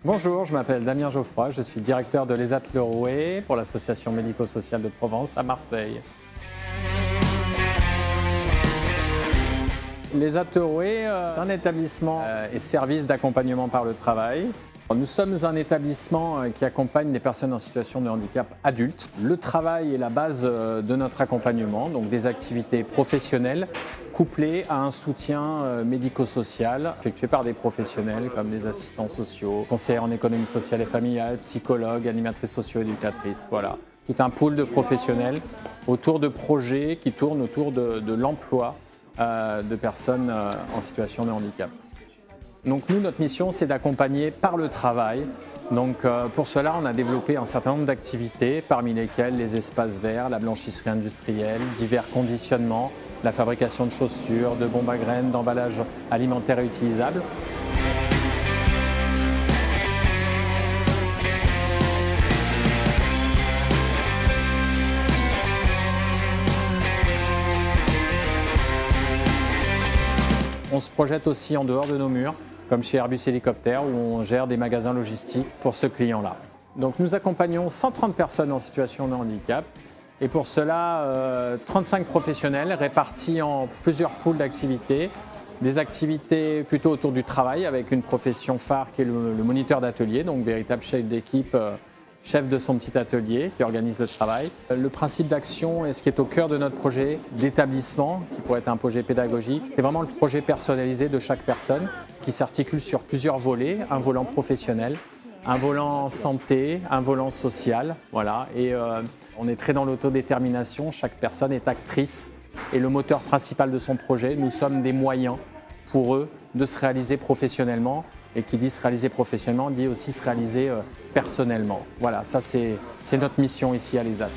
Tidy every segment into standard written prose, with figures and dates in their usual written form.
Bonjour, je m'appelle Damien Geoffroy, je suis directeur de l'ESAT Le Rouet pour l'association médico-sociale de Provence à Marseille. L'ESAT Le Rouet est un établissement et service d'accompagnement par le travail. Nous sommes un établissement qui accompagne les personnes en situation de handicap adultes. Le travail est la base de notre accompagnement, donc des activités professionnelles couplées à un soutien médico-social effectué par des professionnels comme des assistants sociaux, conseillers en économie sociale et familiale, psychologues, animatrices socio-éducatrices. Voilà, tout un pool de professionnels autour de projets qui tournent autour de l'emploi de personnes en situation de handicap. Donc nous, notre mission, c'est d'accompagner par le travail. Donc pour cela, on a développé un certain nombre d'activités, parmi lesquelles les espaces verts, la blanchisserie industrielle, divers conditionnements, la fabrication de chaussures, de bombes à graines, d'emballages alimentaires réutilisables. On se projette aussi en dehors de nos murs, comme chez Airbus Hélicoptère, où on gère des magasins logistiques pour ce client-là. Donc nous accompagnons 130 personnes en situation de handicap et pour cela 35 professionnels répartis en plusieurs pools d'activités. Des activités plutôt autour du travail avec une profession phare qui est le moniteur d'atelier, donc véritable chef d'équipe, chef de son petit atelier qui organise le travail. Le principe d'action est ce qui est au cœur de notre projet d'établissement, qui pourrait être un projet pédagogique. C'est vraiment le projet personnalisé de chaque personne qui s'articule sur plusieurs volets, un volant professionnel, un volant santé, un volant social. Voilà. Et on est très dans l'autodétermination, chaque personne est actrice et le moteur principal de son projet. Nous sommes des moyens pour eux de se réaliser professionnellement. Et qui dit se réaliser professionnellement, dit aussi se réaliser personnellement. Voilà, ça c'est notre mission ici à l'ESAT.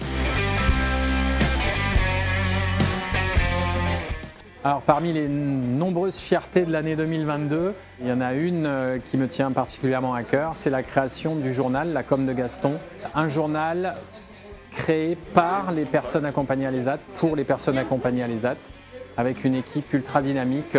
Alors parmi les nombreuses fiertés de l'année 2022, il y en a une qui me tient particulièrement à cœur, c'est la création du journal La Com de Gaston. Un journal créé par les personnes accompagnées à l'ESAT, pour les personnes accompagnées à l'ESAT, avec une équipe ultra dynamique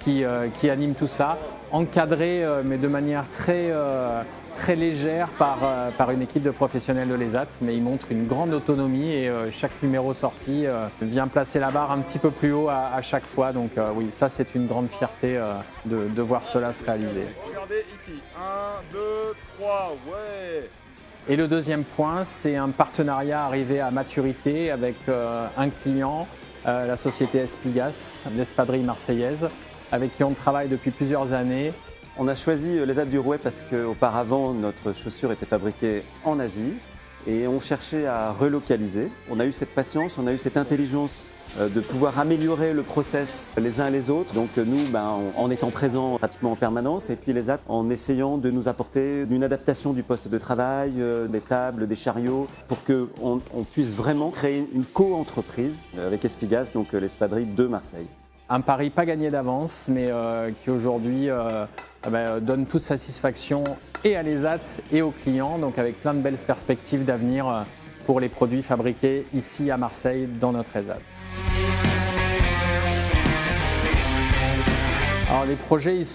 qui anime tout ça, encadré mais de manière très légère par une équipe de professionnels de l'ESAT, mais il montre une grande autonomie et chaque numéro sorti vient placer la barre un petit peu plus haut à chaque fois. Donc oui, ça c'est une grande fierté de voir cela se réaliser. Regardez ici, 1, 2, 3, ouais. Et le deuxième point, c'est un partenariat arrivé à maturité avec un client, la société Espigas, l'espadrille marseillaise, avec qui on travaille depuis plusieurs années. On a choisi l'ESAT du Rouet parce qu'auparavant, notre chaussure était fabriquée en Asie et on cherchait à relocaliser. On a eu cette patience, on a eu cette intelligence de pouvoir améliorer le process les uns les autres. Donc nous, en étant présents pratiquement en permanence, et puis l'ESAT en essayant de nous apporter une adaptation du poste de travail, des tables, des chariots, pour qu'on puisse vraiment créer une co-entreprise avec Espigas, donc l'espadrille de Marseille. Un pari pas gagné d'avance, mais qui aujourd'hui donne toute satisfaction et à l'ESAT et aux clients, donc avec plein de belles perspectives d'avenir pour les produits fabriqués ici à Marseille dans notre ESAT. Alors les projets ils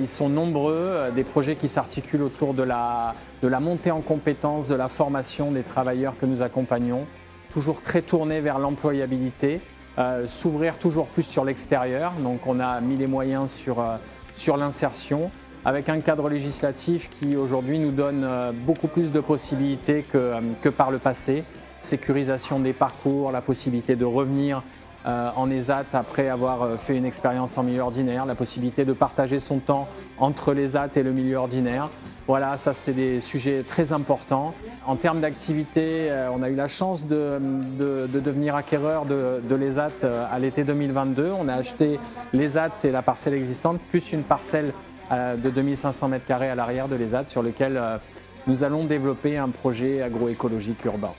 sont nombreux, des projets qui s'articulent autour de la montée en compétences, de la formation des travailleurs que nous accompagnons, toujours très tournés vers l'employabilité. S'ouvrir toujours plus sur l'extérieur, donc on a mis les moyens sur l'insertion avec un cadre législatif qui aujourd'hui nous donne beaucoup plus de possibilités que par le passé. Sécurisation des parcours, la possibilité de revenir en ESAT après avoir fait une expérience en milieu ordinaire, la possibilité de partager son temps entre l'ESAT et le milieu ordinaire. Voilà, ça c'est des sujets très importants. En termes d'activité, on a eu la chance de devenir acquéreur de l'ESAT à l'été 2022. On a acheté l'ESAT et la parcelle existante, plus une parcelle de 2500 m² à l'arrière de l'ESAT sur lequel nous allons développer un projet agroécologique urbain.